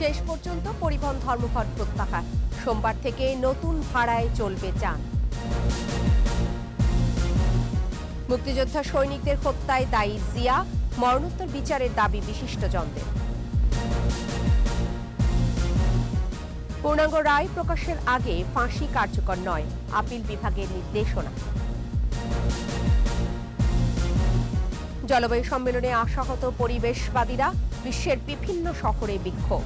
শেষ পর্যন্ত পরিবহন ধর্মঘট প্রত্যাহার, সোমবার থেকে নতুন ভাড়ায় চলবে যান। মুক্তিযোদ্ধা সৈনিকদের হত্যায় দায়ী জিয়া, মরণোত্তর বিচারের দাবি বিশিষ্টজনদের। পূর্ণাঙ্গ রায় প্রকাশের আগে ফাঁসি কার্যকর নয়, আপিল বিভাগের নির্দেশনা। জলবায়ু সম্মেলনে আশাহত পরিবেশবাদীরা, বিশ্বের বিভিন্ন শহরে বিক্ষোভ।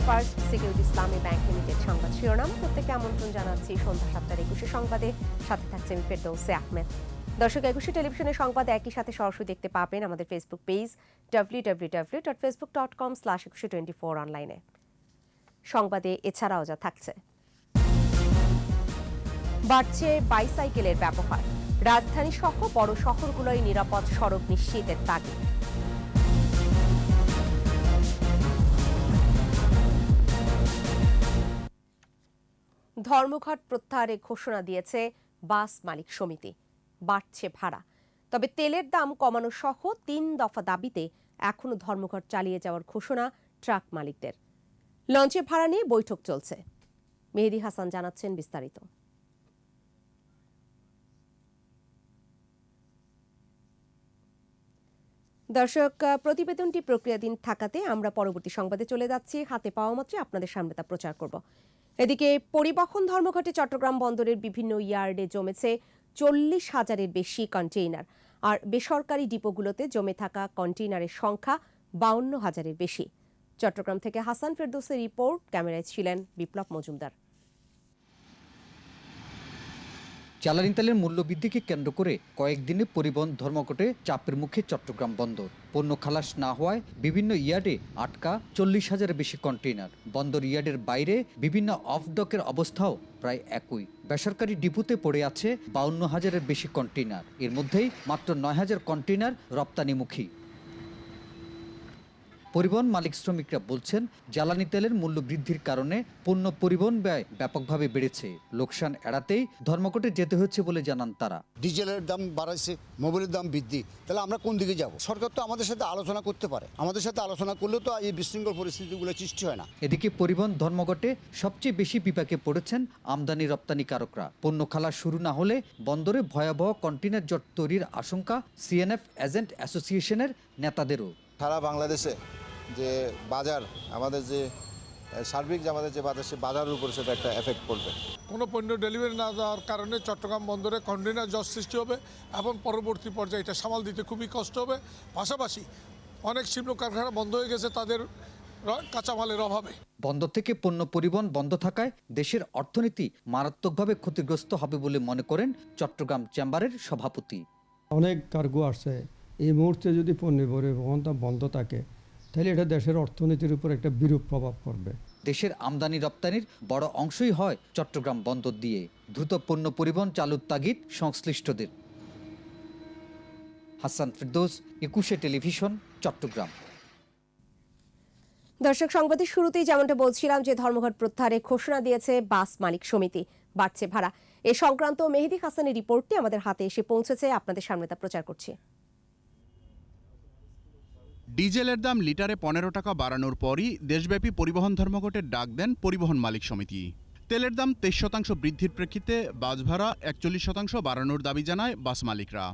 ফার্স্ট সিকিউরিটি ইসলামী ব্যাংক লিমিটেড সংবাদ শিরোনাম। প্রত্যেককে আমন্ত্রণ জানাচ্ছি সন্ধ্যা 7:21 সংবাদে। সাথে থাকছে আমি ফেরদৌসে আহমেদ। দর্শক, 21 টেলিভিশনের সংবাদ একই সাথে সরাসরি দেখতে পাবেন আমাদের ফেসবুক পেজ www.facebook.com/2124 অনলাইনে। সংবাদে এছাড়াও যা থাকছে: বাড়ছে বাইসাইকেলের ব্যবহার, রাজধানী সহ বড় শহরগুলোয় নিরাপদ সড়ক নিশ্চিতের তাগিদ। ধর্মঘট প্রত্যাহারের ঘোষণা দিয়েছে বাস মালিক সমিতি। বাড়ছে ভাড়া, তবে তেলের দাম কমানো সহ 3 দফা দাবিতে এখনো ধর্মঘট চালিয়ে যাওয়ার ঘোষণা ট্রাক মালিকদের। লঞ্চে ভাড়া নিয়ে বৈঠক চলছে। মেহেদী হাসান জানাচ্ছেন বিস্তারিত। দর্শক, প্রতিবেদনটি প্রক্রিয়াধীন থাকাতে আমরা পরবর্তী সংবাদে চলে যাচ্ছি। হাতে পাওয়া মাত্রই আপনাদের সামনে তা প্রচার করব। এদিকে পরিবহন ধর্মঘটে চট্টগ্রাম বন্দরের বিভিন্ন ইয়ার্ডে জমেছে 40,000-এর বেশি কন্টেইনার, আর বেসরকারি ডিপোগুলোতে জমে থাকা কন্টেইনারের সংখ্যা 52,000-এর বেশি। চট্টগ্রাম থেকে হাসান ফেরদৌসের রিপোর্ট, ক্যামেরায় ছিলেন বিপ্লব মজুমদার। জ্বালানি তেলের মূল্যবৃদ্ধিকে কেন্দ্র করে কয়েকদিনে পরিবহন ধর্মঘটে চাপের মুখে চট্টগ্রাম বন্দর। পণ্য খালাস না হওয়ায় বিভিন্ন ইয়ার্ডে আটকা 40,000-এর বেশি কন্টেইনার। বন্দর ইয়ার্ডের বাইরে বিভিন্ন অফ ডকের অবস্থাও প্রায় একই। বেসরকারি ডিপোতে পড়ে আছে 52,000-এর বেশি কন্টেইনার। এর মধ্যেই মাত্র 9,000 কন্টেইনার রপ্তানিমুখী। পরিবহন মালিক শ্রমিকরা বলছেন, জ্বালানি তেলের মূল্য বৃদ্ধির কারণে পণ্য পরিবহন ব্যয় ব্যাপকভাবে বেড়েছে। লোকসান এড়াতেই ধর্মঘটে যেতে হচ্ছে বলে জানান তারা। ডিজেলের দাম বাড়াইছে, মোবিলের দাম বৃদ্ধি, তাহলে আমরা কোন দিকে যাব? সরকার তো আমাদের সাথে আলোচনা করতে পারে। আমাদের সাথে আলোচনা করলেও তো এই বিশৃঙ্খল পরিস্থিতিগুলো সৃষ্টি হয় না। এদিকে পরিবহন ধর্মঘটে সবচেয়ে বেশি বিপাকে পড়েছেন আমদানি রপ্তানিকারকরা। পণ্য খালাস শুরু না হলে বন্দরে ভয়াবহ কন্টেইনার জট তৈরির আশঙ্কা সিএনএফ এজেন্ট অ্যাসোসিয়েশনের নেতাদেরও। সারা বাংলাদেশে যে বাজার, আমাদের যে সার্বিক যে আমাদের যে বাজার, সে বাজারের উপর সেটা একটা এফেক্ট পড়বে। কোনো পণ্য ডেলিভারি না দেওয়ার কারণে চট্টগ্রাম বন্দরে কন্টেইনার জট সৃষ্টি হবে এবং পরবর্তী পর্যায়ে এটা সামাল দিতে খুবই কষ্ট হবে। পাশাপাশি অনেক শিল্প কারখানা বন্ধ হয়ে গেছে তাদের কাঁচামালের অভাবে। বন্দর থেকে পণ্য পরিবহন বন্ধ থাকায় দেশের অর্থনীতি মারাত্মকভাবে ক্ষতিগ্রস্ত হবে বলে মনে করেন চট্টগ্রাম চেম্বারের সভাপতি। অনেক কার্গো আসছে, এই মুহূর্তে যদি পণ্য পরিবহনটা বন্ধ থাকে তাহলে এটা দেশের অর্থনীতির উপর একটা বিরূপ প্রভাব পড়বে। দেশের আমদানি রপ্তানির বড় অংশই হয় চট্টগ্রাম বন্দর দিয়ে। দ্রুত পণ্য পরিবহন চালুর তাগিদ সংশ্লিষ্টদের। হাসান ফেরদৌস, 21 টেলিভিশন, চট্টগ্রাম। দর্শক, সংবাদের শুরুতেই যেমনটা বলছিলাম যে ধর্মঘট প্রত্যাহারের ঘোষণা দিয়েছে বাস মালিক সমিতি। বাড়ছে ভাড়া, এ সংক্রান্ত মেহেদী হাসানের রিপোর্টটি আমাদের হাতে এসে পৌঁছেছে, আপনাদের সামনে তা প্রচার করছি। ডিজেলের দাম লিটারে 15 টাকা বাড়ানোর পরই দেশব্যাপী পরিবহন ধর্মঘটের ডাক দেন পরিবহন মালিক সমিতি। তেলের দাম 23% বৃদ্ধির প্রেক্ষিতে বাস ভাড়া 41% বাড়ানোর দাবি জানায় বাস মালিকরা।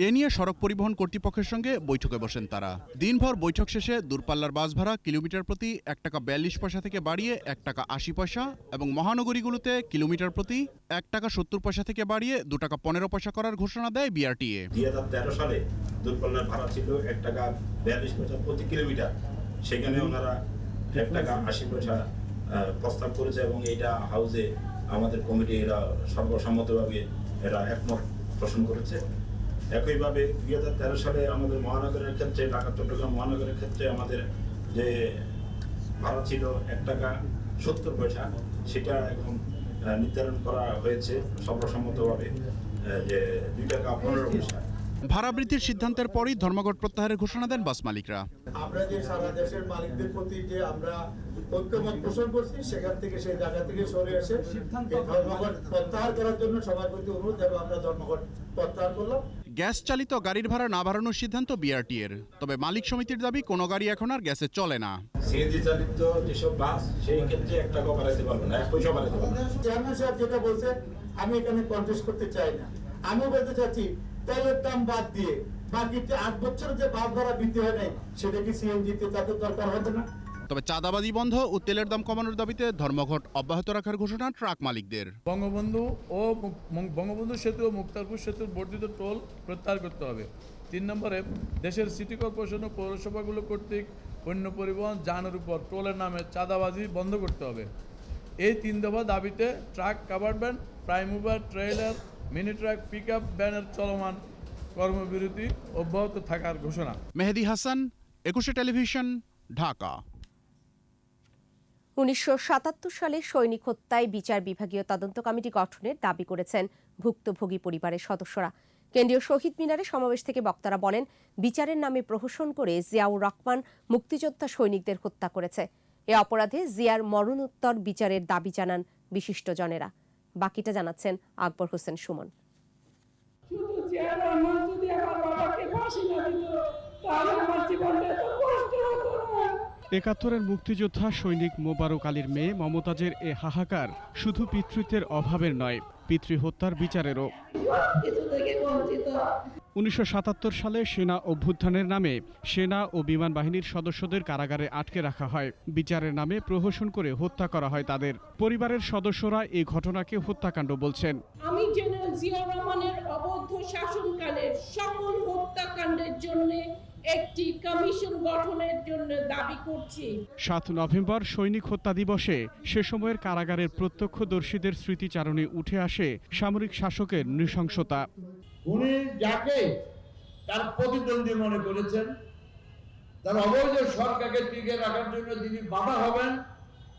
এ নিয়ে সড়ক পরিবহন কর্তৃপক্ষের সঙ্গে বৈঠকে বসেন তারা। দিনভর বৈঠক শেষে দূরপাল্লার বাস ভাড়া কিলোমিটার প্রতি 1 টাকা 42 পয়সা থেকে বাড়িয়ে 1 টাকা 80 পয়সা এবং মহানগরীগুলোতে কিলোমিটার প্রতি 1 টাকা 70 পয়সা থেকে বাড়িয়ে 2 টাকা 15 পয়সা করার ঘোষণা দেয় বিআরটিএ। 2013 সালে দূরপাল্লার ভাড়া ছিল 1 টাকা 42 পয়সা প্রতি কিলোমিটার, সেখানে ওনারা 1 টাকা 80 পয়সা প্রস্তাব করেছে এবং এটা হাউসে আমাদের কমিটি এরা সর্বসম্মতভাবে এরা একমত পোষণ করেছে। একইভাবে 2013 সালে আমাদের মহানগরের ক্ষেত্রে, ঢাকা চট্টগ্রাম মহানগরের ক্ষেত্রে আমাদের যে ভাড়া ছিল 1 টাকা 70 পয়সা, সেটা এখন নির্ধারণ করা হয়েছে সর্বসম্মতভাবে যে 2 টাকা 15 পয়সা। ভাড়া বৃদ্ধির সিদ্ধান্তের পরই ধর্মঘট প্রত্যাহারের ঘোষণা দেন বাস মালিকরা। আমরা যে সারা দেশের মালিকদের প্রতি যে আমরা ঐক্যমত পোষণ করছি, সেখান থেকে সেই জায়গা থেকে সরে এসে ধর্মঘট প্রত্যাহার করার জন্য সবার প্রতি অনুরোধ এবং আমরা ধর্মঘট প্রত্যাহার করলাম। গ্যাস চালিত গাড়ির ভাড়া না বাড়ানোর সিদ্ধান্ত বিআরটি এর, তবে মালিক সমিতির দাবি কোনো গাড়ি এখন আর গ্যাসে চলে না। সিএনজি চালিত যেসব বাস সেই ক্ষেত্রে 1 টাকা বাড়াতে পারবে না, 1 পয়সা বাড়াতে পারবে না। চেয়ারম্যান সাহেব যেটা বলছে, আমি এখানে কন্টেস্ট করতে চাই না। আমি বলতে চাচ্ছি তেলের দাম বাদ দিয়ে বাকি 8 বছর যে বাস ভাড়া বৃদ্ধি হয় নাই, সেটা কি সিএনজিতে তাদের দরকার হবে না? তবে চাঁদাবাজি বন্ধ ও তেলের দাম কমানোর দাবিতে ধর্মঘট অব্যাহত রাখার ঘোষণা ট্রাক মালিকদের। বঙ্গবন্ধু সেতু ও মুক্তারপুর সেতুর বর্ধিত টোল প্রত্যাহার করতে হবে। 3 নম্বরে দেশের সিটি কর্পোরেশন ও পৌরসভাগুলো কর্তৃক পণ্য পরিবহন যানের উপর টোলের নামে চাঁদাবাজি বন্ধ করতে হবে। এই 3 দফা দাবিতে truck, covered van, prime mover, trailer, mini truck, pickup ভ্যানের চলমান কর্মবিরতি অব্যাহত থাকার ঘোষণা। মেহেদী হাসান, 21 টেলিভিশন, ঢাকা। 1977 সালে সৈনিক হত্যায় বিচার বিভাগীয় তদন্ত কমিটি গঠনের দাবি করেছেন ভুক্তভোগী পরিবারের সদস্যরা। কেন্দ্রীয় শহীদ মিনারে সমাবেশ থেকে বক্তারা বলেন, বিচারের নামে প্রহসন করে জিয়াউর রহমান মুক্তিযোদ্ধা সৈনিকদের হত্যা করেছে। এ অপরাধে জিয়ার মরণোত্তর বিচারের দাবি জানান বিশিষ্টজনেরা। বাকিটা জানাচ্ছেন আকবর হোসেন সুমন। একাত্তরের মুক্তিযোদ্ধা সৈনিক মোবারক আলীর মেয়ে মমতাজের এ হাহাকার শুধু পিতৃত্বের অভাবের নয়, পিতৃহত্যার বিচারেরও। 1977 সালে সেনা অভ্যুত্থানের নামে সেনা ও বিমান বাহিনীর সদস্যদের কারাগারে আটকে রাখা হয়। বিচারের নামে প্রহসন করে হত্যা করা হয় তাদের। পরিবারের সদস্যরা এই ঘটনাকে হত্যাকাণ্ড বলছেন। আমি জেনারেল জিয়াউর রহমানের অবৈধ শাসনকালের সকল হত্যাকাণ্ডের জন্য একটি কমিশন গঠনের জন্য দাবি করছি। 7 নভেম্বর সৈনিক হত্যা দিবসে সে সময়ের কারাগারের প্রত্যক্ষদর্শীদের স্মৃতিচারণে উঠে আসে সামরিক শাসকের নৃশংসতা। উনি যাকে তার প্রতিদ্বন্দ্বী মনে করেছেন, তার অবৈধ সরকারকে টিকে রাখার জন্য তিনি বাধা হবেন,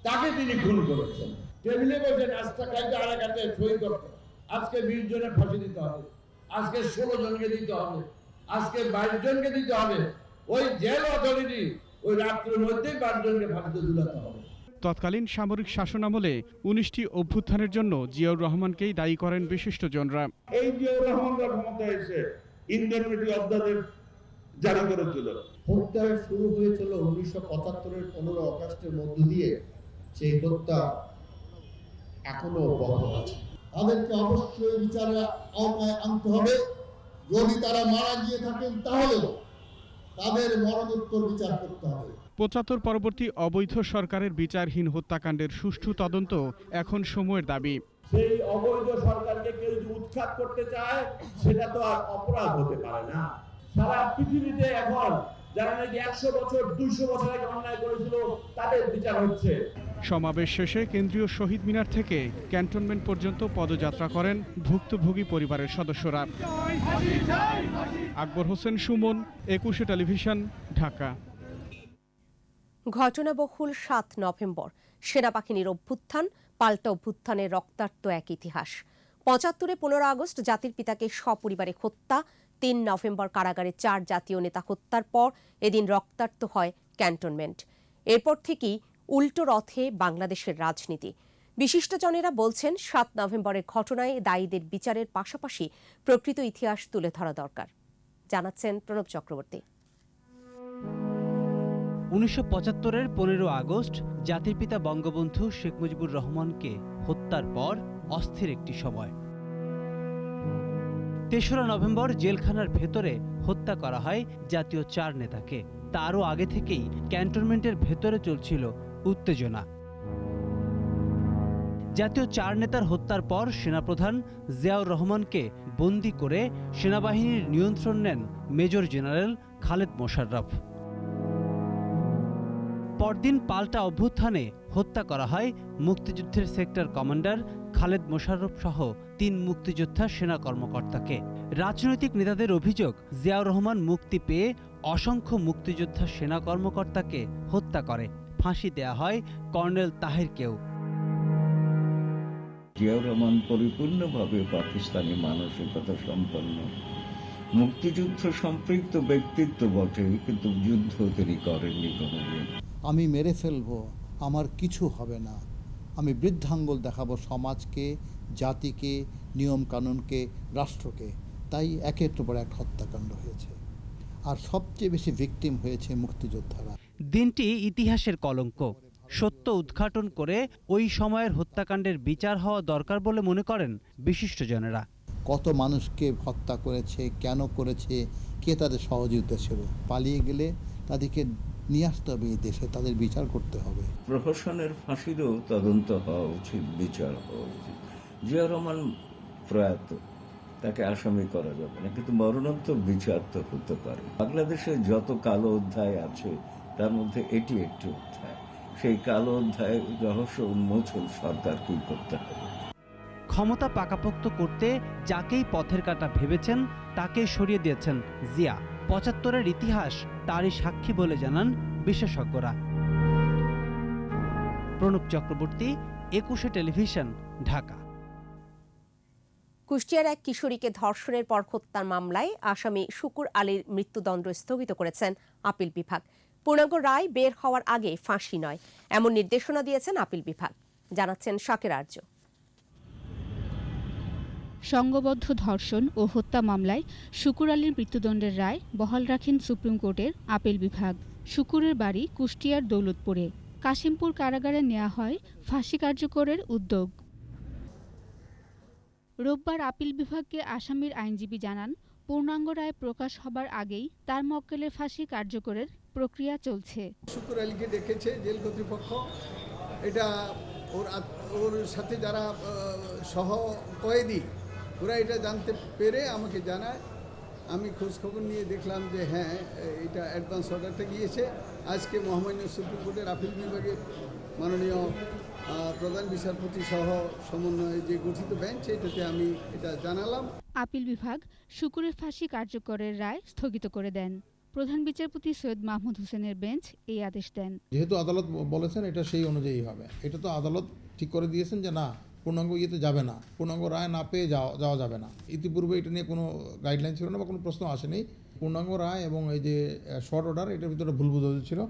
তাকে তিনি খুন করেছেন। টেবিলে বসে নাস্তা খাইতে আর কাছে সই করতে, আজকে 20 জনের ফাঁসি দিতে হবে, আজকে 16 জনকে দিতে হবে, আজকে 22 জনকে দিতে হবে। ওই জেল অথরিটি ওই রাত্রের মধ্যেই 12 জনকে ফাঁসিতে ঝুলাতে হবে। তৎকালীন সামরিক শাসনামলে 19টি অভ্যুত্থানের জন্য জিয়াউর রহমানকেই দায়ী করেন বিশিষ্টজনরা। এই জিয়াউর রহমানরা ক্ষমতায় এসে ইন্ডেমনিটি অধ্যাদেশ জারি করেছিল। হত্যা শুরু হয়েছিল 1975-এর 15 আগস্টের মধ্য দিয়ে। সেই হত্যা এখনো অব্যাহত আছে। তাদেরকে অবশ্যই বিচারে আওতায় আনতে হবে। যদি তারা মারা গিয়ে থাকেন তাহলে তাদের মরণোত্তর বিচার করতে হবে। 75 পরবর্তী অবৈধ সরকারের বিচারহীন হত্যাকাণ্ডের সুষ্ঠু তদন্ত এখন সময়ের দাবি। সেই অবৈধ সরকারকে কেউ যদি উৎখাত করতে চায়, সেটা তো আর অপরাধ হতে পারে না। সারা পৃথিবীতে এখন যারা নাকি 100 বছর 200 বছর আগে অন্যায় করেছিল, তাদের বিচার হচ্ছে। সমাবেশ শেষে কেন্দ্রীয় শহীদ মিনার থেকে ক্যান্টনমেন্ট পর্যন্ত পদযাত্রা করেন ভুক্তভোগী পরিবারের সদস্যরা। আকবর হোসেন সুমন, 21 টেলিভিশন, ঢাকা। ঘটনাবহুল 7 নভেম্বর সেনাবাহিনীর অভ্যুত্থান, পাল্টা অভ্যুত্থানের রক্তাক্ত এক ইতিহাস। 75-এ 15 আগস্ট জাতির পিতাকে সপরিবারে হত্যা, 3 নভেম্বর কারাগারে 4 জাতীয় নেতা হত্যার পর এদিন রক্তাক্ত হয় ক্যান্টনমেন্ট। এরপর থেকেই উল্টো রথে বাংলাদেশের রাজনীতি। বিশিষ্টজনেরা বলছেন, 7 নভেম্বরের ঘটনায় দায়ীদের বিচারের পাশাপাশি প্রকৃত ইতিহাস তুলে ধরা দরকার। জানাচ্ছেন প্রণব চক্রবর্তী। 1975-এর 15 আগস্ট জাতির পিতা বঙ্গবন্ধু শেখ মুজিবুর রহমানকে হত্যার পর অস্থির একটি সময়। 3রা নভেম্বর জেলখানার ভেতরে হত্যা করা হয় জাতীয় 4 নেতাকে। তারও আগে থেকেই ক্যান্টনমেন্টের ভেতরে চলছিল উত্তেজনা। জাতীয় 4 নেতার হত্যার পর সেনাপ্রধান জিয়াউর রহমানকে বন্দী করে সেনাবাহিনীর নিয়ন্ত্রণ নেন মেজর জেনারেল খালেদ মোশাররফ। পরদিন পাল্টা অভ্যুত্থানে হত্যা করা হয় মুক্তিযুদ্ধের সেক্টর কমান্ডার খালেদ মোশাররফ সহ 3 মুক্তিযোদ্ধা সেনা কর্মকর্তাকে। রাজনৈতিক নেতাদের অভিযোগ, জিয়াউর রহমান মুক্তি পেয়ে অসংখ্য মুক্তিযোদ্ধা সেনা কর্মকর্তাকে হত্যা করে। ফাঁসি দেয়া হয় কর্নেল তাহেরকেও। জিয়াউর রহমান পরিপূর্ণভাবে পাকিস্তানি মানসিকতা সম্পন্ন মুক্তিযুদ্ধ সম্পৃক্ত ব্যক্তিত্ব বটে, কিন্তু যুদ্ধ তিনি করেননি কোনোদিন। আমি মেরে ফেলবো, আমার কিছু হবে না, আমি বৃদ্ধাঙ্গুল দেখাবো সমাজকে, জাতিকে, নিয়ম কানুনকে, রাষ্ট্রকে। তাই একের পর এক হত্যাকাণ্ড হয়েছে, আর সবচেয়ে বেশি ভিকটিম হয়েছে মুক্তিযোদ্ধারা। দিনটি ইতিহাসের কলঙ্ক। সত্য উদ্ঘাটন করে ওই সময়ের হত্যাকাণ্ডের বিচার হওয়া দরকার বলে মনে করেন বিশিষ্টজনেরা। কত মানুষকে হত্যা করেছে, কেন করেছে, কে তাদের সহযোগিতা ছিল, পালিয়ে গেলে তাদেরকে নিয়ে আসতে হবে এই দেশে, তাদের বিচার করতে হবে। প্রহসনের ফাঁসিরও তদন্ত হওয়া উচিত, বিচার হওয়া উচিত। জিয়া রহমান প্রয়াত, তাকে আসামি করা যাবে না, কিন্তু মরণোত্তর বিচার তো হতে পারে। বাংলাদেশে যত কালো অধ্যায় আছে তার মধ্যে এটি একটি অধ্যায়। সেই কালো অধ্যায় রহস্য উন্মোচন সরকারকেই করতে হবে। ক্ষমতা পাকাপোক্ত করতে যাকেই পথের কাঁটা ভেবেছেন তাকেই সরিয়ে দিয়েছেন জিয়া। ৭৫-এর ইতিহাস তারই সাক্ষী বলে জানান বিশেষজ্ঞরা। প্রণব চক্রবর্তী, ২১শে টেলিভিশন, ঢাকা। কুষ্টিয়ার এক কিশোরীকে ধর্ষণের পর হত্যার মামলায় আসামি শুকুর আলীর মৃত্যুদণ্ড স্থগিত করেছেন আপিল বিভাগ। পূর্ণাঙ্গ রায় বের হওয়ার আগে ফাঁসি নয়, এমন নির্দেশনা দিয়েছেন আপিল বিভাগ, জানাচ্ছেন শাকের আর্য। সংঘবদ্ধ ধর্ষণ ও হত্যা মামলায় শুকুর আলীর মৃত্যুদণ্ডের রায় বহাল রাখেন সুপ্রিম কোর্টের আপিল বিভাগ। শুকুরের বাড়ি কুষ্টিয়ার দৌলতপুরে। কাশিমপুর কারাগারে নেওয়া হয় ফাঁসি কার্যকরের উদ্যোগ। রোববার আপিল বিভাগকে আসামির আইনজীবী জানান, পূর্ণাঙ্গ রায় প্রকাশ হবার আগেই তার মক্কেলের ফাঁসি কার্যকরের প্রক্রিয়া চলছে। শুকুর আলীকে ডেকেছে জেল কর্তৃপক্ষ। এটা ওর সাথে যারা সহ কয়েদি, ওরা এটা জানতে পেরে আমাকে জানায়। আমি খোঁজখবর নিয়ে দেখলাম যে হ্যাঁ, এটা অ্যাডভান্স অর্ডারটা গিয়েছে। আজকে মহামান্য সুপ্রিম কোর্টের আপিল বিভাগের মাননীয় প্রধান বিচারপতি সহ সমন্বয়ে যে গঠিত বেঞ্চ, এটাতে আমি এটা জানালাম। আপিল বিভাগ শুকুরের ফাঁসি কার্যকরের রায় স্থগিত করে দেন। প্রধান বিচারপতি সৈয়দ মাহমুদ হোসেনের বেঞ্চ এই আদেশ দেন। যেহেতু আদালত বলেছেন এটা সেই অনুযায়ী হবে। এটা তো আদালত ঠিক করে দিয়েছেন যে না, পূর্ণাঙ্গ ইয়েতে যাবে না, পূর্ণাঙ্গ রায় না পেয়ে যাওয়া যাবে না। ইতিপূর্বে এটা নিয়ে কোনো গাইডলাইন ছিল না বা কোনো প্রশ্ন আসেনি। পূর্ণাঙ্গ রায় এবং এই যে শর্ট অর্ডার, এটার ভিতরে ভুল বোঝাবুঝি ছিল।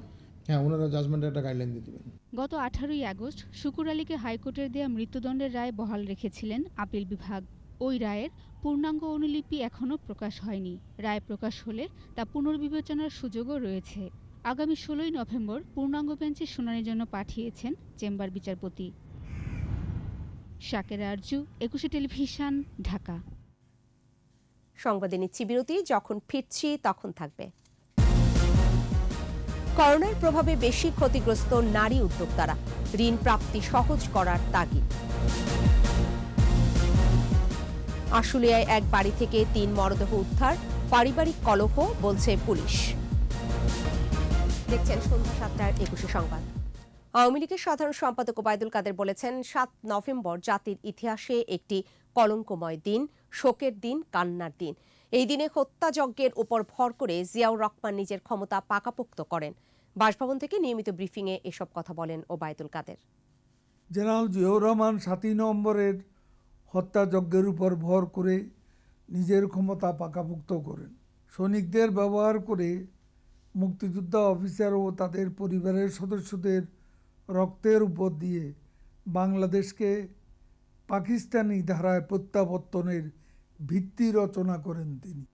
হ্যাঁ, ওনারা জাজমেন্টের একটা গাইডলাইন দিয়ে দেবেন। গত 18ই আগস্ট শুকুর আলীকে হাইকোর্টের দেয়া মৃত্যুদণ্ডের রায় বহাল রেখেছিলেন আপিল বিভাগ। ওই রায়ের পূর্ণাঙ্গ অনুলিপি এখনও প্রকাশ হয়নি। রায় প্রকাশ হলে তা পুনর্বিবেচনার সুযোগও রয়েছে। আগামী 16ই নভেম্বর পূর্ণাঙ্গ বেঞ্চে শুনানির জন্য পাঠিয়েছেন চেম্বার বিচারপতি। শাকের আরজু, ২১শে টেলিভিশন, ঢাকা। সংবাদে নিচ্ছি বিরতি, যখন ফিরছি তখন থাকবে। করোনার প্রভাবে বেশি ক্ষতিগ্রস্ত নারী উদ্যোক্তারা, ঋণ প্রাপ্তি সহজ করার তাগিদ। আশুলিয়ায় এক বাড়ি থেকে ৩ মরদেহ উদ্ধার, পারিবারিক কলহ বলছে পুলিশ। দেখছেন সন্ধ্যা ৭টার ২১শে সংবাদ। আওয়ামী লীগের সাধারণ সম্পাদক ওবায়দুল কাদের বলেছেন, ৭ নভেম্বর জাতির ইতিহাসে একটি কলঙ্কময় দিন, শোকের দিন, কান্নার দিন। এই দিনে হত্যাযজ্ঞের উপর ভর করে জিয়াউর রহমান নিজের ক্ষমতা পাকাপোক্ত করেন। বাসভবন থেকে নিয়মিত ব্রিফিংয়ে এসব কথা বলেন ওবায়দুল কাদের। জেনারেল জিয়াউর রহমান ৭ই নভেম্বরের হত্যাযজ্ঞের উপর ভর করে নিজের ক্ষমতা পাকাপোক্ত করেন। সৈনিকদের ব্যবহার করে মুক্তিযোদ্ধা অফিসার ও তাদের পরিবারের সদস্যদের রক্তের উপর দিয়ে বাংলাদেশকে পাকিস্তানি ধারায় প্রত্যাবর্তনের ভিত্তি রচনা করেন তিনি।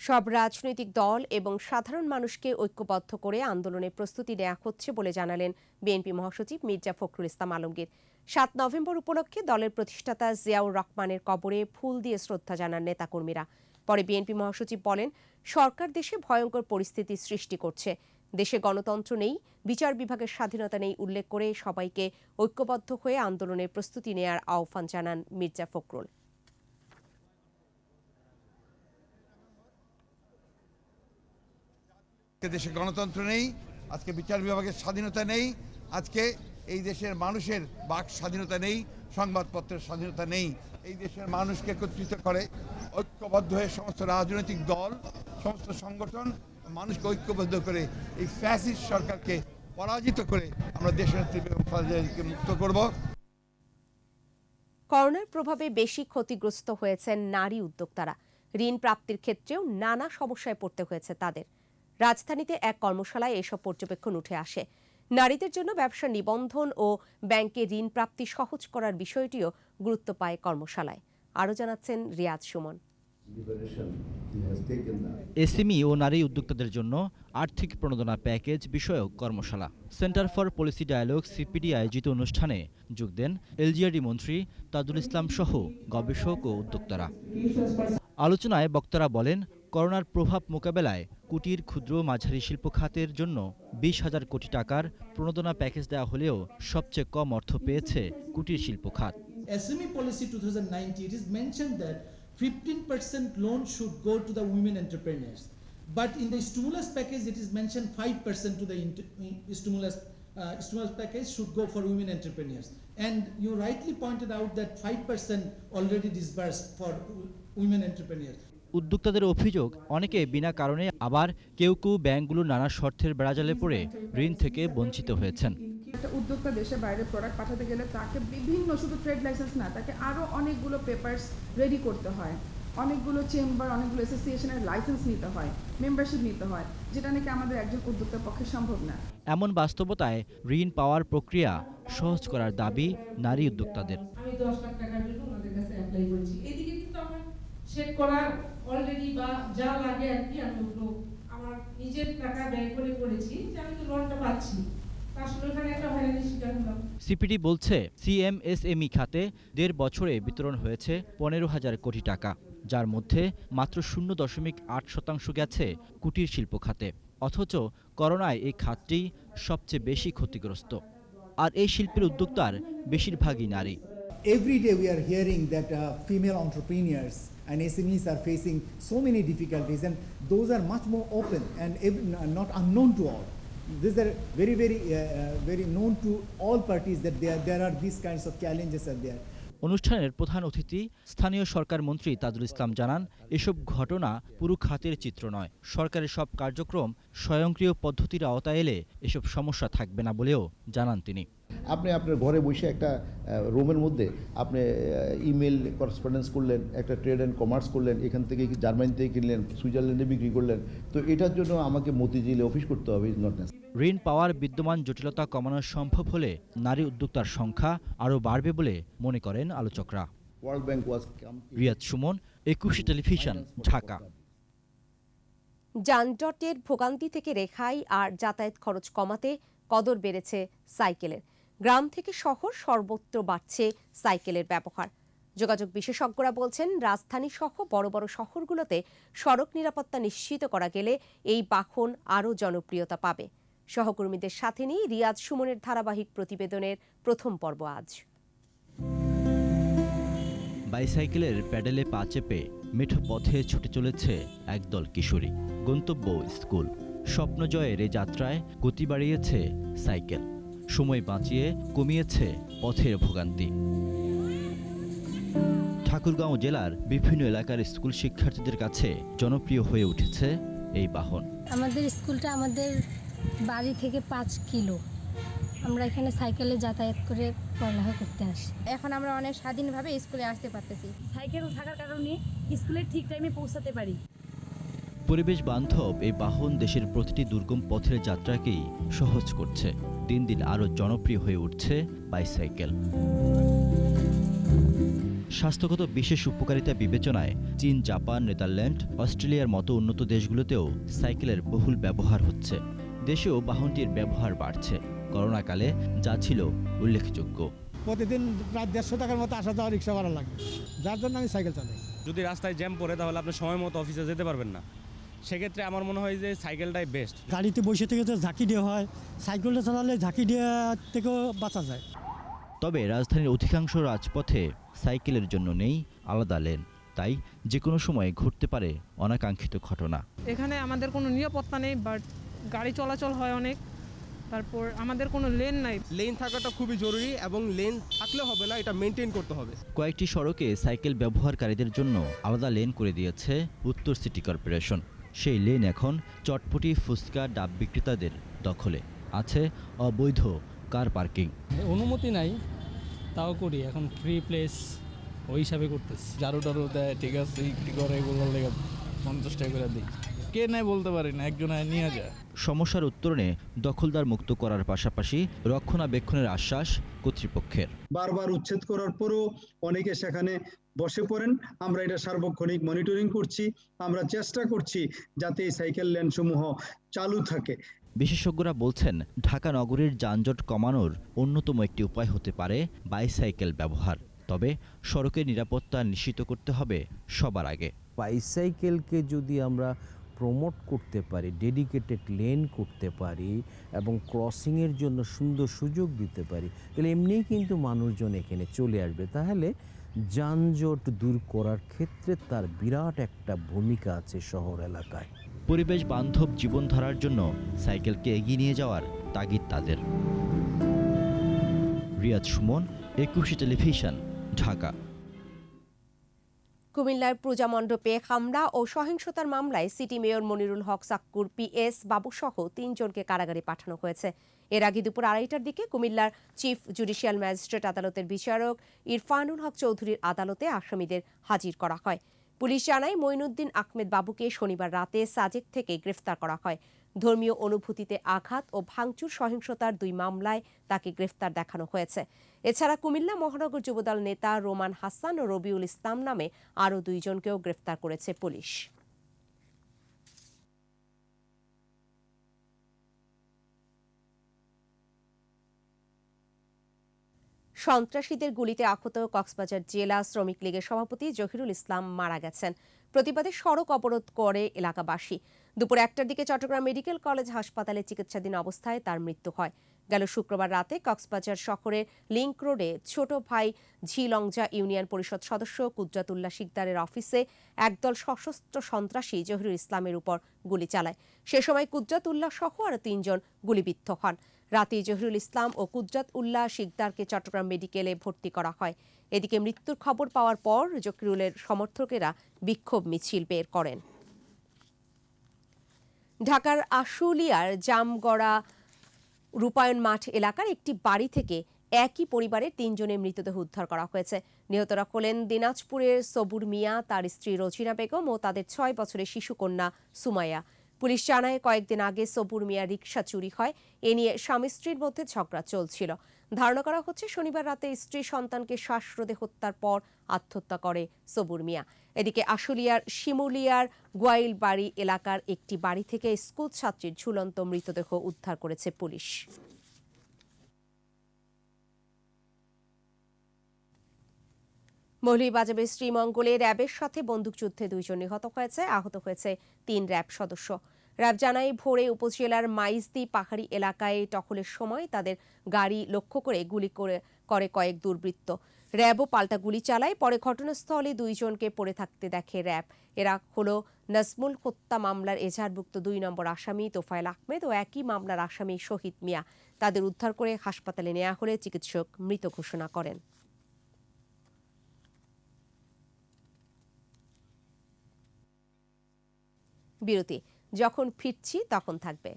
সব রাজনৈতিক দল এবং সাধারণ মানুষকে ঐক্যবদ্ধ করে আন্দোলনের প্রস্তুতি নেওয়া হচ্ছে বলে জানালেন বিএনপি মহাসচিব মির্জা ফখরুল ইসলাম আলমগীর। ৭ নভেম্বর উপলক্ষে দলের প্রতিষ্ঠাতা জিয়াউর রহমানের কবরে ফুল দিয়ে শ্রদ্ধা জানান নেতাকর্মীরা। পরে বিএনপি মহাসচিব বলেন, সরকার দেশে ভয়ঙ্কর পরিস্থিতি সৃষ্টি করছে। দেশে গণতন্ত্র নেই, বিচার বিভাগের স্বাধীনতা নেই উল্লেখ করে সবাইকে ঐক্যবদ্ধ হয়ে আন্দোলনের প্রস্তুতি নেয়ার আহ্বান জানান মির্জা ফখরুল। দেশে গণতন্ত্র নেই, আজকে বিচার বিভাগের স্বাধীনতা নেই, আজকে এই দেশের মানুষের বাক স্বাধীনতা নেই, সংবাদপত্রের স্বাধীনতা নেই। এই দেশের মানুষকে একত্রিত করে ঐক্যবদ্ধ হয়ে সমস্ত রাজনৈতিক দল, সমস্ত সংগঠন মানুষকে ঐক্যবদ্ধ করে এই ফ্যাসিস্ট সরকারকে পরাজিত করে আমরা দেশের থেকে মুক্ত করব। করোনার প্রভাবে বেশি ক্ষতিগ্রস্ত হয়েছেন নারী উদ্যোক্তারা। ঋণ প্রাপ্তির ক্ষেত্রেও নানা সমস্যায় পড়তে হয়েছে তাদের। রাজধানীতে এক কর্মশালায় এসব পর্যবেক্ষণ উঠে আসে। নারীদের জন্য ব্যবসা নিবন্ধন ও ব্যাংকে ঋণ প্রাপ্তি সহজ করার বিষয়টিও গুরুত্ব পায় কর্মশালায়। আরও জানাচ্ছেন রিয়াজ সুমন। এসএমই ও নারী উদ্যোক্তাদের জন্য আর্থিক প্রণোদনা প্যাকেজ বিষয়ক কর্মশালা। Centre for policy dialogue CPD আয়োজিত অনুষ্ঠানে যোগ দেন এলজিআরডি মন্ত্রী তাজুল ইসলাম সহ গবেষক ও উদ্যোক্তারা। আলোচনায় বক্তারা বলেন, করোনার প্রভাব মোকাবেলায় কুটির, ক্ষুদ্র, মাঝারি শিল্প খাতের জন্য 20,000 কোটি টাকার প্রণোদনা প্যাকেজ দেওয়া হলেও সবচেয়ে কম অর্থ পেয়েছে কুটির শিল্প খাত। SME policy 2090, it is mentioned that 15% loan should go to the women entrepreneurs. But in the stimulus package, it is mentioned 5% to the stimulus package should go for women entrepreneurs. And you rightly pointed out that 5% already disbursed for women entrepreneurs. উদ্যোক্তাদের অভিযোগ, অনেকে বিনা কারণে, আবার কেউ কেউ ব্যাংকগুলোর নানা শর্তের বেড়াজালে পড়ে ঋণ থেকে বঞ্চিত হয়েছেন। একটা উদ্যোক্তা দেশের বাইরে প্রোডাক্ট পাঠাতে গেলে তাকে বিভিন্ন, শুধু ট্রেড লাইসেন্স না, তাকে আরও অনেকগুলো পেপারস রেডি করতে হয়, অনেকগুলো চেম্বার, অনেকগুলো অ্যাসোসিয়েশনের লাইসেন্স নিতে হয়, মেম্বারশিপ নিতে হয়, যেটা নাকি আমাদের একজন উদ্যোক্তার পক্ষে সম্ভব না। এমন বাস্তবতায় ঋণ পাওয়ার প্রক্রিয়া সহজ করার দাবি নারী উদ্যোক্তাদের। আমি 10 লাখ টাকার জন্য ওনাদের কাছে অ্যাপ্লাই করেছি। এদিকে কিন্তু আমার সেট করা অলরেডি বা যা লাগে আর কি, আমি ওগুলো আমার নিজের টাকা ব্যয় করে করেছি, যে আমি তো লোনটা পাচ্ছি। আসলে এখানে একটা হয়রানির শিকার হলাম। সিপিডি বলছে, সিএমএসএমই খাতে 1.5 বছরে বিতরণ হয়েছে 15,000 কোটি টাকা, যার মধ্যে মাত্র 0.8% গেছে কুটির শিল্প খাতে। অথচ করোনায় এই খাতটি সবচেয়ে বেশি ক্ষতিগ্রস্ত, আর এই শিল্পের উদ্যোক্তার বেশিরভাগই নারী। Every day we are hearing that female entrepreneurs and SMEs are facing so many difficulties, and those are much more open and not unknown to all. These are very known to all parties that there are these kinds of challenges are there. অনুষ্ঠানের প্রধান অতিথি স্থানীয় সরকার মন্ত্রী তাজুল ইসলাম জানান, এসব ঘটনা পুরো খাতের চিত্র নয়। সরকারের সব কার্যক্রম স্বয়ংক্রিয় পদ্ধতির আওতায় এলে এসব সমস্যা থাকবে না বলেও জানান তিনি। আপনি আপনার ঘরে বসে একটা রুমের মধ্যে আপনি ইমেল করেসপন্ডেন্স করলেন, একটা ট্রেড অ্যান্ড কমার্স করলেন, এখান থেকে জার্মানি থেকে কিনলেন, সুইজারল্যান্ডে বিক্রি করলেন, তো এটার জন্য আমাকে মতিঝিলে অফিস করতে হবে। ঋণ পাওয়ার বিদ্যমান জটিলতা কমানো সম্ভব হলে নারী উদ্যোক্তার সংখ্যা আরও বাড়বে বলে মনে করেন আলোচকরা। রিয়াজ সুমন, 21 টেলিভিশন, ঢাকা। যানজটের ভোগান্তি থেকে রেহাই আর যাতায়াত খরচ কমাতে কদর বেড়েছে সাইকেলের। গ্রাম থেকে শহর সর্বত্র বাড়ছে সাইকেলের ব্যবহার। যোগাযোগ বিশেষজ্ঞরা বলছেন, রাজধানী সহ বড় বড় শহরগুলোতে সড়ক নিরাপত্তা নিশ্চিত করা গেলে এই বাহন আরও জনপ্রিয়তা পাবে। সহকর্মীদের সাথে নিয়ে রিয়াজ সুমনের ধারাবাহিক প্রতিবেদনের প্রথম পর্ব আজ। বাইসাইকেলের প্যাডেলে পা চেপে মেঠো পথে ছুটে চলেছে একদল কিশোরী। গন্তব্য স্কুল। স্বপ্নজয়ের এই যাত্রায় গতি বাড়িয়েছে সাইকেল, সময় বাঁচিয়ে কমিয়েছে পথের ভোগান্তি। ঠাকুরগাঁও জেলার বিভিন্ন এলাকার স্কুল শিক্ষার্থীদের কাছে জনপ্রিয় হয়ে উঠেছে এই বাহন। আমাদের স্কুলটা আমাদের বাড়ি থেকে 5 কিলো। আমরা এখানে সাইকেলে যাতায়াত করে পড়ালেখা করতে আসি। এখন আমরা অনেক স্বাধীনভাবে স্কুলে আসতে পারতেছি। সাইকেল থাকার কারণে স্কুলে ঠিক টাইমে পৌঁছাতে পারি। পরিবেশ বান্ধব এই বাহন দেশের প্রতিটি দুর্গম পথের যাত্রাকেই সহজ করছে। দিন দিন আরও জনপ্রিয় হয়ে উঠছে বাইসাইকেল। স্বাস্থ্যগত বিশেষ উপকারিতা বিবেচনায় চীন, জাপান, নেদারল্যান্ড, অস্ট্রেলিয়ার মতো উন্নত দেশগুলোতেও সাইকেলের বহুল ব্যবহার হচ্ছে। দেশেও বাহনটির ব্যবহার বাড়ছে। করোনাকালে যা ছিল উল্লেখযোগ্য। প্রতিদিন প্রায় 150 টাকার মতো আসা যাওয়া রিক্সা ভাড়া লাগে, যার জন্য আমি সাইকেল চালাই। যদি রাস্তায় জ্যাম পড়ে তাহলে আপনি সময় মতো অফিসে যেতে পারবেন না। সেক্ষেত্রে আমার মনে হয় যে সাইকেলটাই বেস্ট। গাড়িতে বসে থেকে তো ঝাঁকি দেওয়া হয়, সাইকেলটা চালালে ঝাঁকি দেওয়া থেকেও বাঁচা যায়। তবে রাজধানীর অধিকাংশ রাজপথে সাইকেলের জন্য নেই আলাদা লেন, তাই যে কোনো সময় ঘটতে পারে অনাকাঙ্ক্ষিত ঘটনা। এখানে আমাদের কোনো নিরাপত্তা নেই, বাট গাড়ি চলাচল হয় অনেক। তারপর আমাদের কোনো লেন নাই। লেন থাকাটা খুবই জরুরি, এবং লেন থাকলে হবে না, এটা মেনটেন করতে হবে। কয়েকটি সড়কে সাইকেল ব্যবহারকারীদের জন্য আলাদা লেন করে দিয়েছে উত্তর সিটি কর্পোরেশন। সেই লেন এখন চটপটি, ফুচকা, ডাব বিক্রেতাদের দখলে। আছে অবৈধ কার পার্কিং। অনুমতি নাই, তাও করি। এখন ফ্রি প্লেস ওই হিসাবে করতেছি। ঝাড়ু টাড়ু দেয়, ঠিক আছে, কি করে এগুলোর লেগে 50 টাকা করে দিই। কে নেয় বলতে পারি না, একজন নিয়ে যায়। সমস্যার উত্তরণে দখলদার মুক্ত করার পাশাপাশি রক্ষণাবেক্ষণের আশ্বাস কর্তৃপক্ষের। বারবার উচ্ছেদ করার পরও অনেকে সেখানে বসে পড়েন। আমরা এটা সার্বক্ষণিক মনিটরিং করছি। আমরা চেষ্টা করছি যাতে এই সাইকেল লেন সমূহ চালু থাকে। বিশেষজ্ঞরা বলছেন, ঢাকা নগরীর যানজট কমানোর অন্যতম একটি উপায় হতে পারে বাইসাইকেল ব্যবহার। তবে সড়কের নিরাপত্তা নিশ্চিত করতে হবে সবার আগে। বাইসাইকেলকে যদি আমরা প্রমোট করতে পারি, ডেডিকেটেড লেন করতে পারি এবং ক্রসিংয়ের জন্য সুন্দর সুযোগ দিতে পারি, তাহলে এমনিই কিন্তু মানুষজন এখানে চলে আসবে। তাহলে যানজট দূর করার ক্ষেত্রে তার বিরাট একটা ভূমিকা আছে শহর এলাকায়। পরিবেশ বান্ধব জীবনধারার জন্য সাইকেলকে এগিয়ে নিয়ে যাওয়ার তাগিদ তাদের। রিয়াজ সুমন, একুশে টেলিভিশন, ঢাকা। কুমিল্লার পূজা মণ্ডপে হামলা ও সহিংসতার মামলায় city mayor Monirul Haque সাক্কুর, PS বাবুসহ 3 জনকে কারাগারে পাঠানো হয়েছে। এর আগে দুপুর 2:30টার দিকে কুমিল্লার চিফ জুডিশিয়াল ম্যাজিস্ট্রেট আদালতের বিচারক ইরফানুল হক চৌধুরীর আদালতে আসামিদের হাজির করা হয়। পুলিশ জানায়, মঈনুদ্দিন আহমেদ বাবুকে শনিবার রাতে সাজেক থেকে গ্রেফতার করা হয়। ধর্মীয় অনুভূতিতে আঘাত ও ভাঙচুর সহিংসতার 2 মামলায় তাকে গ্রেফতার দেখানো হয়েছে। এছাড়া কুমিল্লা মহানগর যুবদল নেতা রোমান হাসান ও রবিউল ইসলাম নামে আরও 2 জনকেও গ্রেফতার করেছে পুলিশ। সন্ত্রাসীদের গুলিতে আহত কক্সবাজার জেলা শ্রমিক লীগের সভাপতি জহিরুল ইসলাম মারা গেছেন। প্রতিবাদে সড়ক অবরোধ করে এলাকাবাসী। দুপুর 1টার দিকে চট্টগ্রাম মেডিকেল কলেজ হাসপাতালে চিকিৎসাধীন অবস্থায় তার মৃত্যু হয়। গেল শুক্রবার রাতে কক্সবাজার শহরের লিংক রোডে ছোট ভাই ঝিলংজা ইউনিয়ন পরিষদ সদস্য কুদরাতুল্লাহ শিকদারের অফিসে একদল সশস্ত্র সন্ত্রাসী জহিরুল ইসলামের উপর গুলি চালায়। সে সময় কুদরাতুল্লাহ সহ আরও 3 জন গুলিবিদ্ধ হন। রাতে জহিরুল ইসলাম ও কুদরাত উল্লাহ শিকদারকে চট্টগ্রাম মেডিকেলে ভর্তি করা হয়। এদিকে মৃত্যুর খবর পাওয়ার পর জহিরুলের সমর্থকেরা বিক্ষোভ মিছিল বের করেন। ঢাকার আশুলিয়ার জামগড়া রূপায়ণ মাঠ এলাকার একটি বাড়ি থেকে একই পরিবারের 3 জনের মৃতদেহ উদ্ধার করা হয়েছে। নিহতরা হলেন দিনাজপুরের সবুর মিয়া, তার স্ত্রী রোজিনা বেগম ও তাদের 6 বছরের শিশুকন্যা সুমাইয়া। পুলিশ জানায়, কয়েকদিন আগে সবুর মিয়া রিকশা চুরি হয়। এ নিয়ে স্বামী স্ত্রীর মধ্যে ঝগড়া চলছিল। ধারণা করা হচ্ছে শনিবার রাতে স্ত্রী সন্তানকে শ্বাসরোধে হত্যার পর আত্মহত্যা করে সবুর মিয়া। এদিকে আশুলিয়ার শিমুলিয়ার গোয়াইলবাড়ি এলাকার একটি বাড়ি থেকে স্কুল ছাত্রীর ঝুলন্ত মৃতদেহ উদ্ধার করেছে পুলিশ। মৌলভীবাজারের শ্রীমঙ্গলে র্যাবের সাথে বন্দুকযুদ্ধে 2 জন নিহত হয়েছে, আহত হয়েছে 3 র্যাব সদস্য। র্যাব জানায়, ভোরে উপজেলার মাইজদি পাহাড়ি এলাকায় টহলের সময় তাদের গাড়ি লক্ষ্য করে গুলি করে কয়েক দুর্বৃত্ত। র্যাবও পাল্টা গুলি চালায়। পরে ঘটনাস্থলে 2 জনকে পড়ে থাকতে দেখে র্যাব। এরা হলো নাজমুল হত্যা মামলার এজাহারভুক্ত 2 নম্বর আসামি তোফায়েল আহমেদ ও একই মামলার আসামি শহীদ মিয়া। তাদের উদ্ধার করে হাসপাতালে নেওয়া হলে চিকিৎসক মৃত ঘোষণা করেন। বিরতি, যখন ফিরছি তখন থাকবে।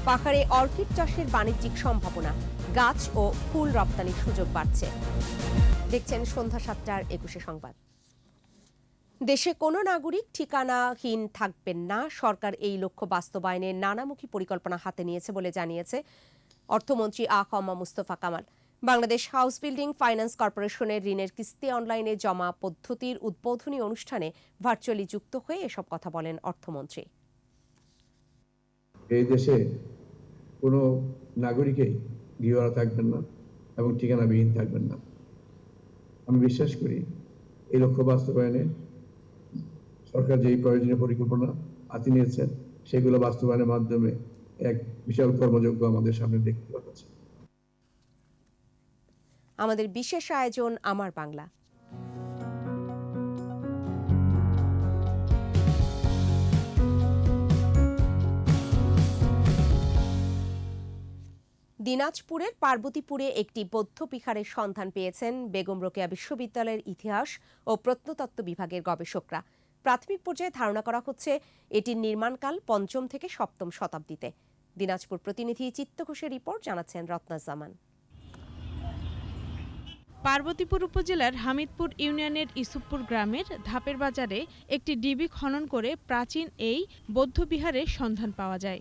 পাহাড়ে অর্কিড চাষের বাণিজ্যিক সম্ভাবনা, গাছ ও ফুল রপ্তানির সুযোগ বাড়ছে। দেখছেন সন্ধ্যা 7টার 21 সংবাদ। দেশে কোনো নাগরিক ঠিকানাহীন থাকবেন না। সরকার এই লক্ষ্য বাস্তবায়নে নানামুখী পরিকল্পনা হাতে নিয়েছে বলে জানিয়েছে অর্থমন্ত্রী AKM Mustafa Kamal. Bangladesh house building finance কর্পোরেশনের ঋণের কিস্তি অনলাইনে জমা পদ্ধতির উদ্বোধনী অনুষ্ঠানে ভার্চুয়ালি যুক্ত হয়ে এসব কথা বলেন অর্থমন্ত্রী। এই দেশে কোনো নাগরিকই গৃহহারা থাকবেন না এবং ঠিকানাবিহীন থাকবেন না। আমি বিশ্বাস করি এই লক্ষ্য বাস্তবায়নে সরকার যেই প্রয়োজনীয় পরিকল্পনা হাতে নিয়েছেন সেগুলো বাস্তবায়নের মাধ্যমে এক বিশাল কর্মযজ্ঞ আমাদের সামনে দেখতে পাচ্ছি। আমাদের বিশেষ আয়োজন আমার বাংলা। দিনাজপুরের পার্বতীপুরে একটি বৌদ্ধ বিহারের সন্ধান পেয়েছেন বেগম রোকেয়া বিশ্ববিদ্যালয়ের ইতিহাস ও প্রত্নতত্ত্ব বিভাগের গবেষকরা। প্রাথমিক পর্যায়ে ধারণা করা হচ্ছে এটির নির্মাণকাল 5ম থেকে 7ম শতাব্দীতে। দিনাজপুর প্রতিনিধি চিত্ত ঘোষের রিপোর্ট, জানাচ্ছেন রত্না জামান। পার্বতীপুর উপজেলার হামিদপুর ইউনিয়নের ইসুফপুর গ্রামের ধাপের বাজারে একটি ডিবি খনন করে প্রাচীন এই বৌদ্ধবিহারের সন্ধান পাওয়া যায়।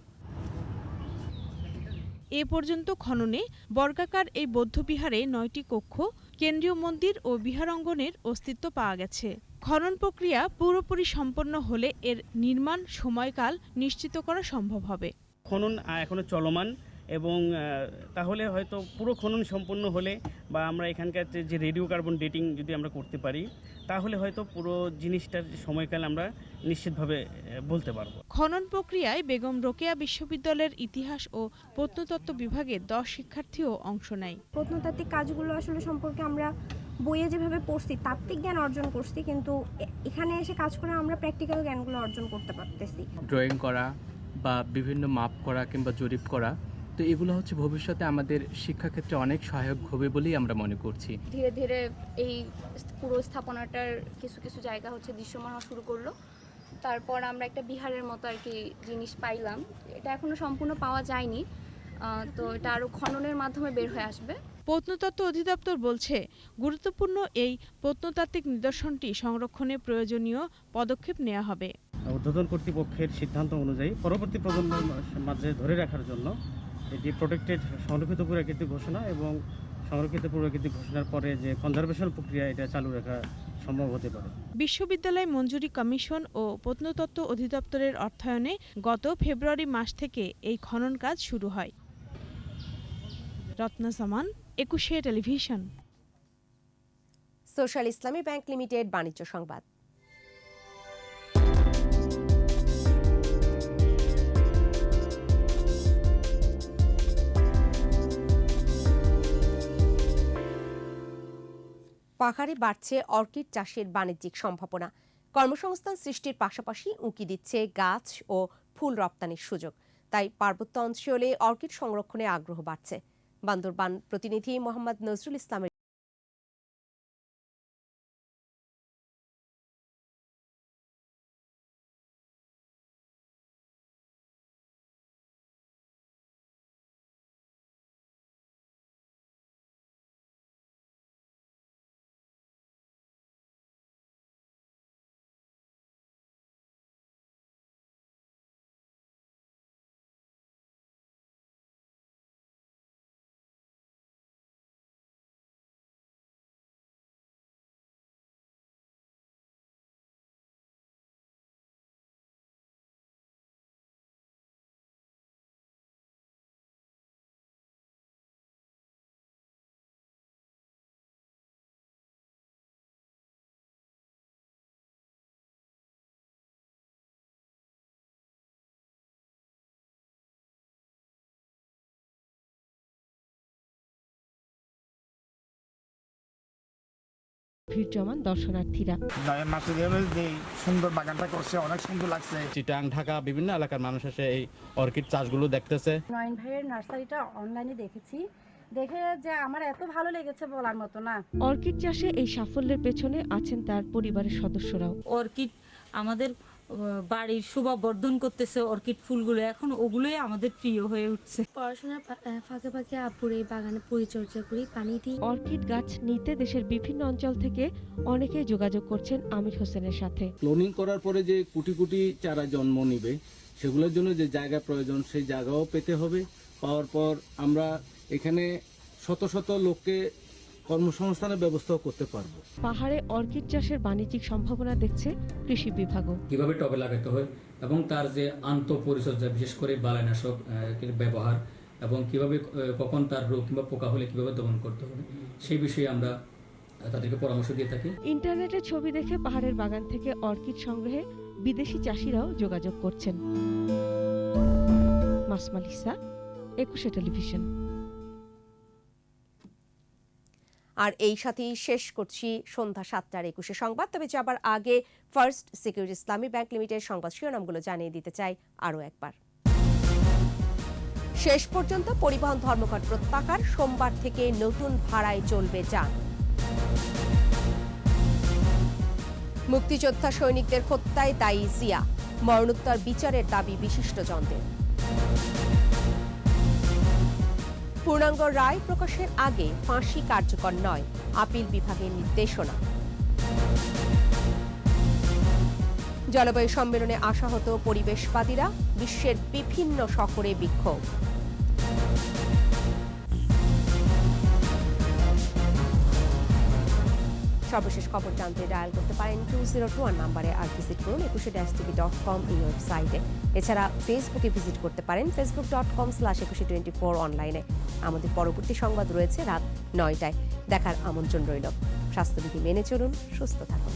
এ পর্যন্ত খননে বর্গাকার এই বৌদ্ধবিহারে 9টি কক্ষ, কেন্দ্রীয় মন্দির ও বিহার অঙ্গনের অস্তিত্ব পাওয়া গেছে। খনন প্রক্রিয়া পুরোপুরি সম্পন্ন হলে এর নির্মাণ সময়কাল নিশ্চিত করা সম্ভব হবে। খনন এখনো চলমান এবং তাহলে হয়তো পুরো খনন সম্পন্ন হলে বা আমরা এখানকার যে রেডিও কার্বন ডেটিং যদি আমরা করতে পারি তাহলে হয়তো পুরো জিনিসটার সময়কাল আমরা নিশ্চিতভাবে বলতে পারবো। খনন প্রক্রিয়ায় বেগম রোকেয়া বিশ্ববিদ্যালয়ের ইতিহাস ও প্রত্নতত্ত্ব বিভাগে 10 শিক্ষার্থীও অংশ নেয়। প্রত্নতাত্ত্বিক কাজগুলো আসলে সম্পর্কে আমরা বইয়ে যেভাবে পড়ছি তাত্ত্বিক জ্ঞান অর্জন করছি, কিন্তু এখানে এসে কাজ করে আমরা প্র্যাকটিক্যাল জ্ঞানগুলো অর্জন করতে পারতেছি। ড্রয়িং করা বা বিভিন্ন মাপ করা কিংবা জরিপ করা, তো এগুলো হচ্ছে ভবিষ্যতে আমাদের শিক্ষাক্ষেত্রে অনেক সহায়ক হবে বলেই আমরা মনে করছি। ধীরে ধীরে এই পুরো স্থাপনাটার কিছু কিছু জায়গা হচ্ছে দৃশ্যমান হওয়া শুরু করলো। তারপর আমরা একটা বিহারের মতো আর কি জিনিস পাইলাম। এটা এখনো সম্পূর্ণ পাওয়া যায়নি, তো এটা আরও খননের মাধ্যমে বের হয়ে আসবে। প্রত্নতত্ত্ব অধিদপ্তর বলছে, গুরুত্বপূর্ণ এই প্রত্নতাত্ত্বিক নিদর্শনটি সংরক্ষণে প্রয়োজনীয় পদক্ষেপ নেওয়া হবে। ঊর্ধ্বতন কর্তৃপক্ষের সিদ্ধান্ত অনুযায়ী পরবর্তী প্রজন্মের মাঝে ধরে রাখার জন্য এটি প্রোটেক্টেড সংরক্ষিত পুরাকীর্তি ঘোষণা এবং সংরক্ষিত পুরাকীর্তি ঘোষণার পরে যে কনজারভেশন প্রক্রিয়া এটা চালু রাখা সম্ভব হতে পারে। বিশ্ববিদ্যালয় মঞ্জুরি কমিশন ও প্রত্নতত্ত্ব অধিদপ্তরের অর্থায়নে গত ফেব্রুয়ারি মাস থেকে এই খনন কাজ শুরু হয়। রত্না সামান, 21 টেলিভিশন। সোশ্যাল ইসলামী ব্যাংক লিমিটেড বাণিজ্য সংবাদ। পাহাড়ে বাড়ছে অর্কিড চাষের বাণিজ্যিক সম্ভাবনা। কর্মসংস্থান সৃষ্টির পাশাপাশি উঁকি দিচ্ছে গাছ ও ফুল রপ্তানির সুযোগ। তাই পার্বত্য অঞ্চলে অর্কিড সংরক্ষণে আগ্রহ বাড়ছে। বান্দরবান প্রতিনিধি মোহাম্মদ নজরুল ইসলামের ভিড় জমান দর্শনার্থীরা। সুন্দর বাগানটা করছে, অনেক সুন্দর লাগছে। চিটাং, ঢাকা বিভিন্ন এলাকার মানুষ এসে এই অর্কিড চাষগুলো দেখতেছে। নয়ন ভাইয়ের নার্সারিটা অনলাইনে দেখেছি, দেখে যে আমার এত ভালো লেগেছে বলার মতো না। অর্কিড চাষে এই সাফল্যের পেছনে আছেন তার পরিবারের সদস্যরাও। অর্কিড আমাদের বাড়ির শোভা বর্ধন করতেছে, অর্কিড ফুলগুলো এখন ওগুলোই আমাদের প্রিয় হয়ে উঠছে। পড়াশোনার ফাঁকে ফাঁকে আপুর এই বাগানে পরিচর্যা করি, পানি দিই। অর্কিড গাছ নিতে দেশের বিভিন্ন অঞ্চল থেকে অনেকেই যোগাযোগ করছেন আমির হোসেনের সাথে। ক্লোনিং করার পরে যে কোটি কোটি চারা জন্ম নিবে, সেগুলোর জন্য যে জায়গা প্রয়োজন সেই জায়গাও পেতে হবে। পাওয়ার পর আমরা এখানে শত শত লোককে কর্মসংস্থানের ব্যবস্থাও করতে পারবো। পাহাড়ে অর্কিড চাষের বাণিজ্যিক সম্ভাবনা দেখছে কৃষি বিভাগও। কিভাবে টবে লাগাতে হয় এবং তার যে আন্তঃপরিচর্যা, বিশেষ করে বালাইনাশক ব্যবহার এবং কিভাবে কখন তার রোগ কিংবা পোকা হলে কিভাবে দমন করতে হবে সেই বিষয়ে আমরা তাদেরকে পরামর্শ দিয়ে থাকি। ইন্টারনেটে ছবি দেখে পাহাড়ের বাগান থেকে অর্কিড সংগ্রহে বিদেশি চাষিরাও যোগাযোগ করছেন। মাসমালিসা, 21 টেলিভিশন। আর এই সাথেই শেষ করছি সন্ধ্যা 7টার 21 সংবাদ। তবে যাবার আগে ফার্স্ট সিকিউরিটি ইসলামী ব্যাংক লিমিটেড সংবাদ শিরোনামগুলো জানিয়ে দিতে চাই আরও একবার। শেষ পর্যন্ত পরিবহন ধর্মঘট প্রত্যাহার, সোমবার থেকে নতুন ভাড়ায় চলবে যান। মুক্তিযোদ্ধা সৈনিকদের হত্যায় দায়ী জিয়া, মরণোত্তর বিচারের দাবি বিশিষ্টজনদের। পূর্ণাঙ্গ রায় প্রকাশের আগে ফাঁসি কার্যকর নয়, আপিল বিভাগের নির্দেশনা। জলবায়ু সম্মেলনে আশাহত পরিবেশবাদীরা, বিশ্বের বিভিন্ন শহরে বিক্ষোভ। সর্বশেষ খবর জানতে ডায়াল করতে পারেন 2021 নম্বরে, আর ভিজিট করুন 21-tv.com এই ওয়েবসাইটে। এছাড়া ফেসবুকে ভিজিট করতে পারেন facebook.com/2124 অনলাইনে। আমাদের পরবর্তী সংবাদ রয়েছে রাত 9টায়। দেখার আমন্ত্রণ রইল। স্বাস্থ্যবিধি মেনে চলুন, সুস্থ থাকুন।